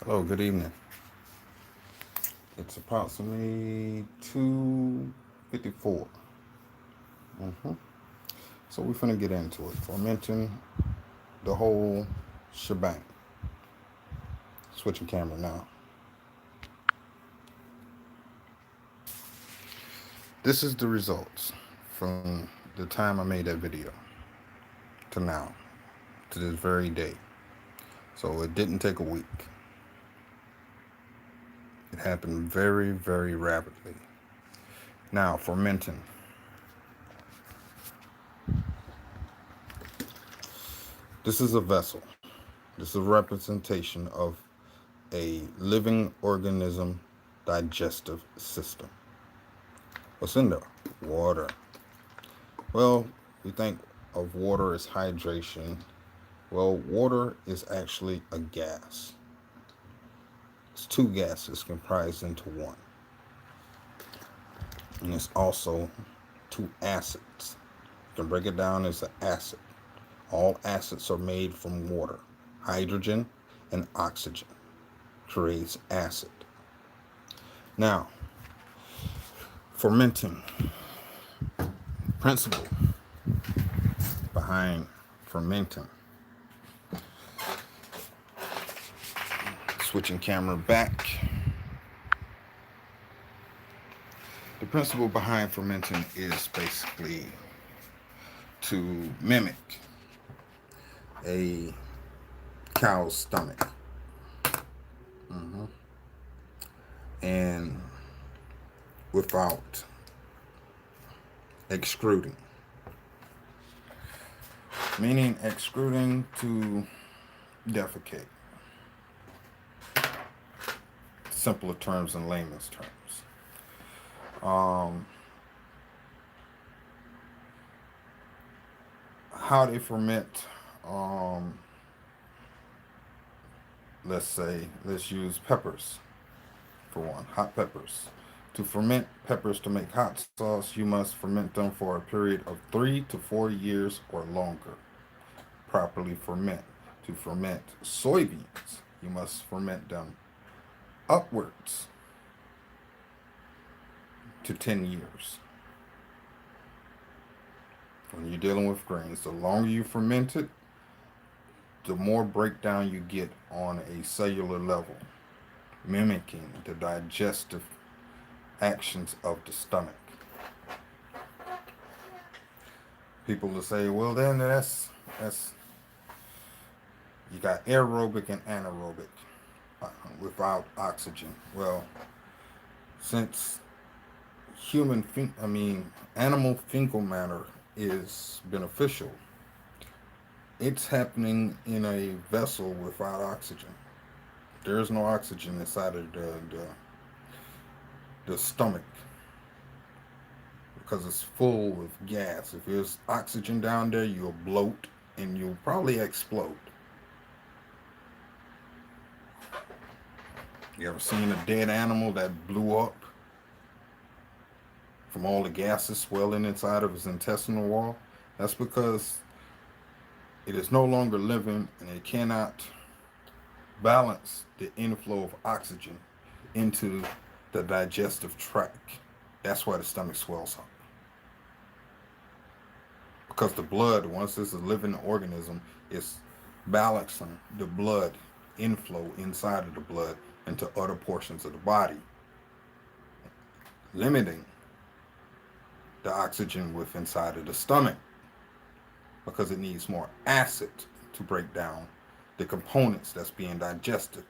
Hello, good evening. It's approximately 2:54. So we're finna get into it. Fermenting the whole shebang. Switching camera now. This is the results from the time I made that video to now, to this very day. So it didn't take a week. It happened very, very rapidly. Now, fermenting. This is a vessel. This is a representation of a living organism digestive system. What's in there? Water. Well, we think of water as hydration. Well, water is actually a gas. It's two gases comprised into one. And it's also two acids. You can break it down as an acid. All acids are made from water. Hydrogen and oxygen creates acid. Now, fermenting. Principle behind fermenting. Switching camera back. The principle behind fermenting is basically to mimic a cow's stomach. And without excreting. Meaning excreting to defecate. Simpler terms and layman's terms. How they ferment, let's use peppers for one, hot peppers. To ferment peppers to make hot sauce, you must ferment them for a period of 3 to 4 years or longer. Properly ferment. To ferment soybeans, you must ferment them upwards to 10 years. When you're dealing with grains, the longer you ferment it, the more breakdown you get on a cellular level, mimicking the digestive actions of the stomach. People will say, well, then that's you got aerobic and anaerobic without oxygen. Well, since animal fecal matter is beneficial, it's happening in a vessel without oxygen. There is no oxygen inside of the stomach because it's full with gas. If there's oxygen down there, you'll bloat and you'll probably explode. You ever seen a dead animal that blew up from all the gases swelling inside of its intestinal wall? That's because it is no longer living and it cannot balance the inflow of oxygen into the digestive tract. That's why the stomach swells up. Because the blood, once it's a living organism, is balancing the blood inflow inside of the blood into other portions of the body, limiting the oxygen with inside of the stomach because it needs more acid to break down the components that's being digested.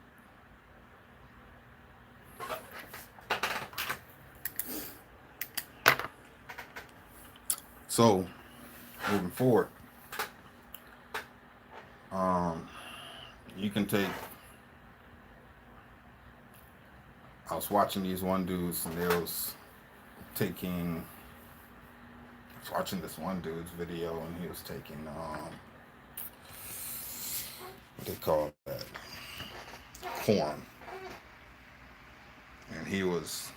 So, moving forward, you can take. I was watching these one dudes, and they was taking. I was watching this one dude's video, and he was taking what they call that, corn, and he was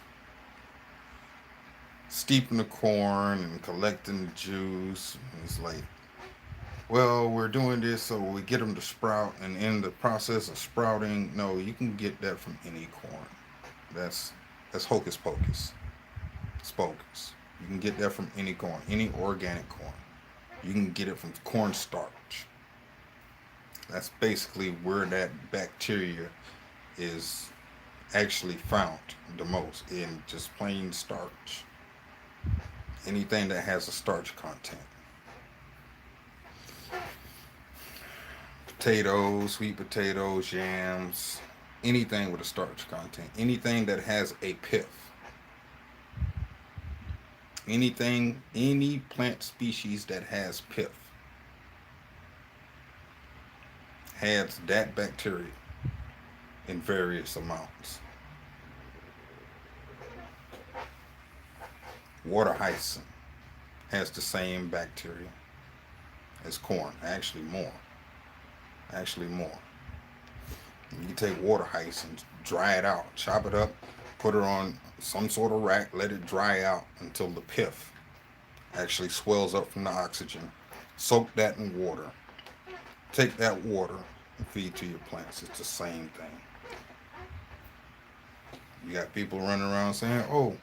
steeping the corn and collecting the juice. And it's like, well, we're doing this so we get them to sprout, and in the process of sprouting, no, you can get that from any corn. That's that's hocus pocus. It's bogus. You can get that from any corn, any organic corn. You can get it from cornstarch. That's basically where that bacteria is actually found the most, in just plain starch. Anything that has a starch content. Potatoes, sweet potatoes, yams, anything with a starch content. Anything that has a pith. Any plant species that has pith has that bacteria in various amounts. Water hyacinth has the same bacteria as corn, actually more. Actually more. You can take water hyacinth, dry it out, chop it up, put it on some sort of rack, let it dry out until the pith actually swells up from the oxygen. Soak that in water. Take that water and feed to your plants. It's the same thing. You got people running around saying, oh,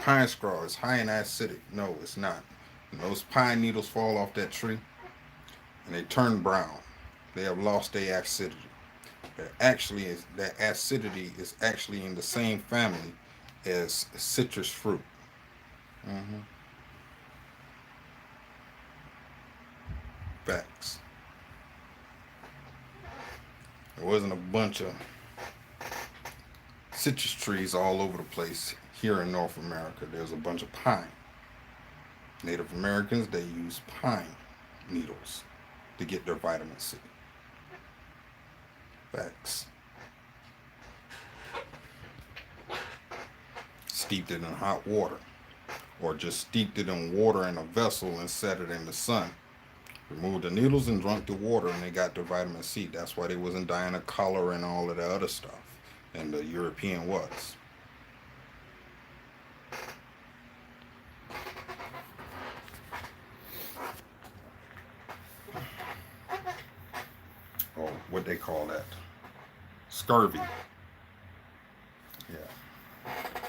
pine straw is high in acidic. No, it's not. When those pine needles fall off that tree and they turn brown, they have lost their acidity. That acidity is actually in the same family as citrus fruit. Mm-hmm. Facts. There wasn't a bunch of citrus trees all over the place here in North America. There's a bunch of pine. Native Americans, they use pine needles to get their vitamin C. Facts. Steeped it in hot water, or just steeped it in water in a vessel and set it in the sun. Removed the needles and drunk the water, and they got their vitamin C. That's why they wasn't dying of cholera and all of the other stuff. And the European was. Or what they call that? Scurvy. Yeah.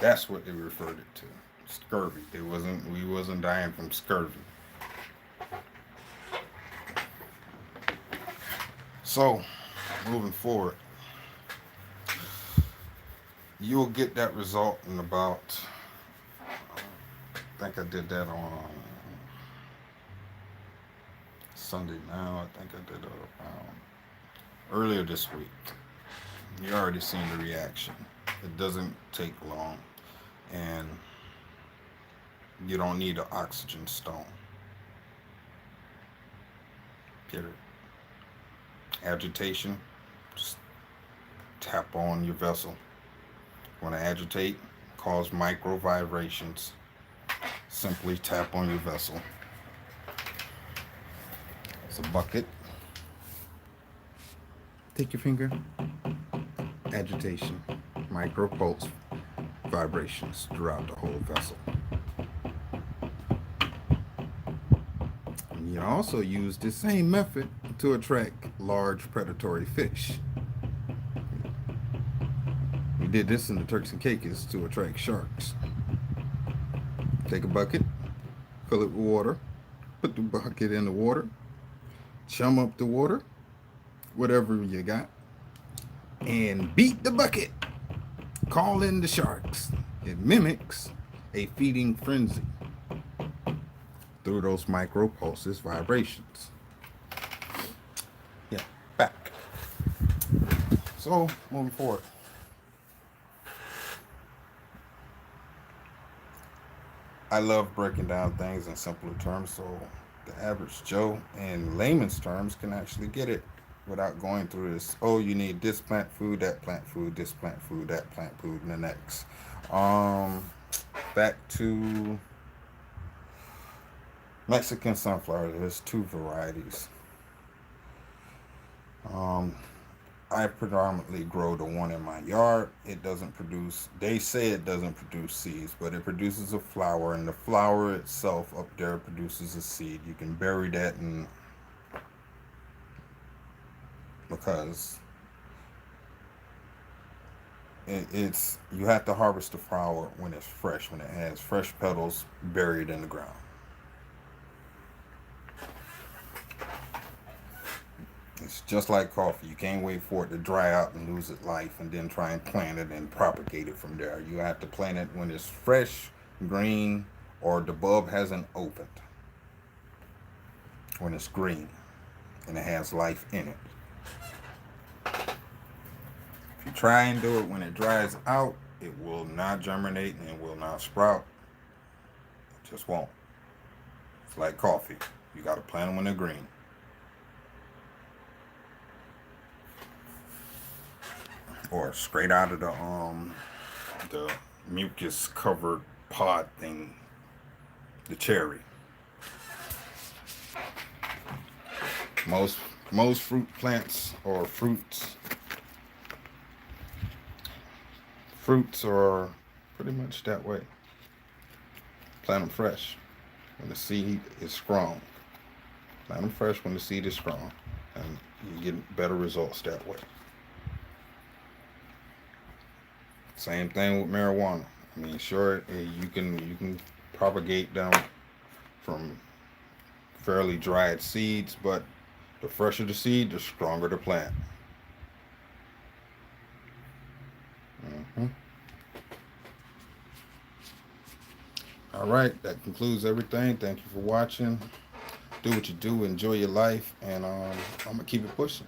That's what they referred it to. Scurvy. We wasn't dying from scurvy. So, moving forward, you'll get that result in about, I think I did that on Sunday now. I think I did it earlier this week. You already seen the reaction. It doesn't take long, and you don't need an oxygen stone. Period. Agitation, just tap on your vessel. Want to agitate, cause micro vibrations. Simply tap on your vessel. It's a bucket. Take your finger. Agitation, micro pulse vibrations throughout the whole vessel. And you also use the same method to attract large predatory fish. We did this in the Turks and Caicos to attract sharks. Take a bucket, fill it with water, put the bucket in the water, chum up the water, whatever you got, and beat the bucket. Call in the sharks. It mimics a feeding frenzy through those micro pulses vibrations. Yeah, back. So, moving forward. I love breaking down things in simpler terms so the average Joe in layman's terms can actually get it without going through this. Oh, you need this plant food, that plant food, this plant food, that plant food, and the next. Back to Mexican sunflower. There's two varieties. I predominantly grow the one in my yard. It doesn't produce, they say it doesn't produce seeds, but it produces a flower, and the flower itself up there produces a seed. You can bury that in because it's you have to harvest the flower when it's fresh, when it has fresh petals buried in the ground. It's just like coffee. You can't wait for it to dry out and lose its life and then try and plant it and propagate it from there. You have to plant it when it's fresh, green, or the bulb hasn't opened. When it's green and it has life in it. If you try and do it when it dries out, it will not germinate and it will not sprout. It just won't. It's like coffee. You got to plant them when they're green. Or straight out of the mucus covered pod thing, the cherry. Most fruit plants or fruits are pretty much that way. Plant them fresh when the seed is strong. Plant them fresh when the seed is strong, and you get better results that way. Same thing with marijuana. I mean, sure, you can propagate them from fairly dried seeds, but the fresher the seed, the stronger the plant. All right, that concludes everything. Thank you for watching. Do what you do, enjoy your life, and I'm gonna keep it pushing.